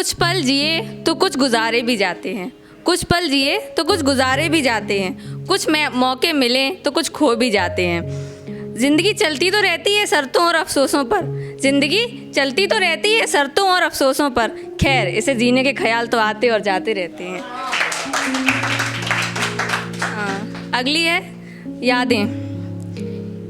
कुछ पल जिए तो कुछ गुजारे भी जाते हैं, कुछ पल जिए तो कुछ गुजारे भी जाते हैं, कुछ मौके मिले तो कुछ खो भी जाते हैं। ज़िंदगी चलती तो रहती है शर्तों और अफसोसों पर, ज़िंदगी चलती तो रहती है शर्तों और अफसोसों पर, खैर इसे जीने के ख्याल तो आते और जाते रहते हैं। अगली है यादें,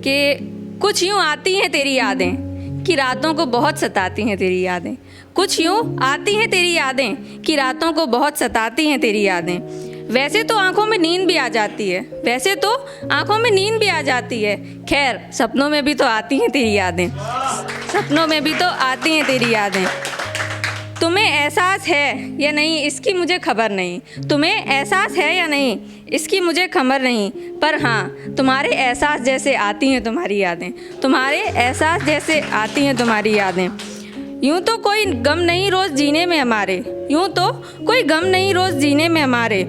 कि कुछ यूँ आती हैं तेरी यादें कि रातों को बहुत सताती हैं तेरी यादें, कुछ यूँ आती हैं तेरी यादें कि रातों को बहुत सताती हैं तेरी यादें। वैसे तो आंखों में नींद भी आ जाती है, वैसे तो आंखों में नींद भी आ जाती है, खैर सपनों में भी तो आती हैं तेरी यादें, सपनों में भी तो आती हैं तेरी यादें। तुम्हें एहसास है या नहीं इसकी मुझे खबर नहीं, तुम्हें एहसास है या नहीं इसकी मुझे खबर नहीं, पर हाँ तुम्हारे एहसास जैसे आती हैं तुम्हारी यादें, तुम्हारे एहसास जैसे आती हैं तुम्हारी यादें। यूँ तो कोई गम नहीं रोज़ जीने में हमारे, यूँ तो कोई गम नहीं रोज़ जीने में हमारे,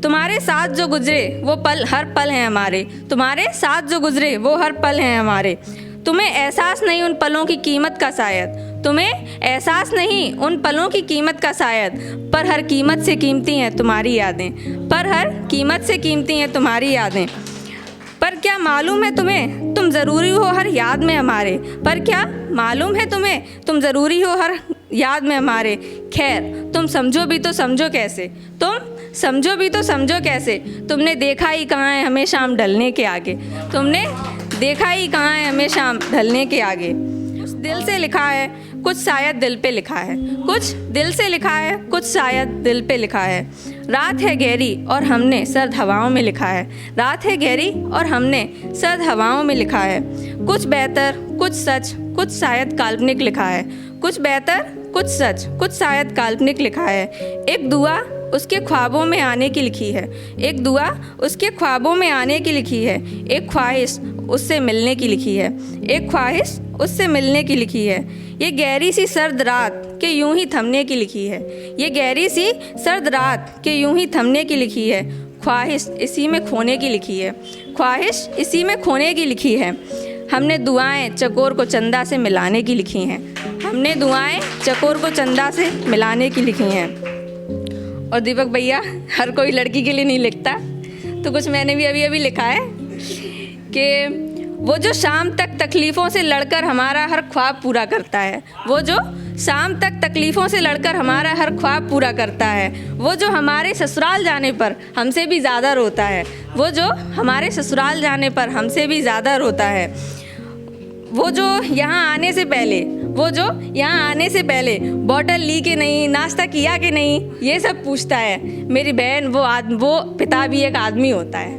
तुम्हारे साथ जो गुजरे वो पल हर पल हैं हमारे, तुम्हारे साथ जो गुजरे वो हर पल हैं हमारे। तुम्हें एहसास नहीं उन पलों की कीमत का शायद, तुम्हें एहसास नहीं उन पलों की कीमत का शायद, पर हर कीमत से कीमती हैं तुम्हारी यादें, पर हर कीमत से कीमती हैं तुम्हारी यादें। पर क्या मालूम है तुम्हें तुम ज़रूरी हो हर याद में हमारे, पर क्या मालूम है तुम्हें तुम ज़रूरी हो हर याद में हमारे, खैर तुम समझो भी तो समझो कैसे, तुम समझो भी तो समझो कैसे। तुमने देखा ही कहाँ है हमें शाम ढलने के आगे, तुमने देखा ही कहाँ है हमें शाम ढलने के आगे। कुछ दिल से लिखा है कुछ शायद दिल पे लिखा है, कुछ दिल से लिखा है कुछ शायद दिल पे लिखा है। रात है गहरी और हमने सर्द हवाओं में लिखा है, रात है गहरी और हमने सर्द हवाओं में लिखा है। कुछ बेहतर कुछ सच कुछ शायद काल्पनिक लिखा है, कुछ बेहतर कुछ सच कुछ शायद काल्पनिक लिखा है। एक दुआ उसके ख्वाबों में आने की लिखी है, एक दुआ उसके ख्वाबों में आने की लिखी है, एक ख्वाहिश उससे मिलने की लिखी है, एक ख्वाहिश उससे मिलने की लिखी है। ये गहरी सी सर्द रात के यूं ही थमने की लिखी है, ये गहरी सी सर्द रात के यूं ही थमने की लिखी है। ख्वाहिश इसी में खोने की लिखी है, ख्वाहिश इसी में खोने की लिखी है। हमने दुआएं चकोर को चंदा से मिलाने की लिखी हैं, हमने दुआएं चकोर को चंदा से मिलाने की लिखी हैं। और दीपक भैया हर कोई लड़की के लिए नहीं लिखता, तो कुछ मैंने भी अभी अभी लिखा है कि वो जो शाम तक तकलीफ़ों से लड़कर हमारा हर ख्वाब पूरा करता है, वो जो शाम तक तकलीफ़ों से लड़कर हमारा हर ख्वाब पूरा करता है, वो जो हमारे ससुराल जाने पर हमसे भी ज़्यादा रोता है, वो जो हमारे ससुराल जाने पर हमसे भी ज़्यादा रोता है। वो जो यहाँ आने से पहले, वो जो यहाँ आने से पहले बॉटल ली कि नहीं, नाश्ता किया कि नहीं, ये सब पूछता है। मेरी बहन वो पिता भी एक आदमी होता है।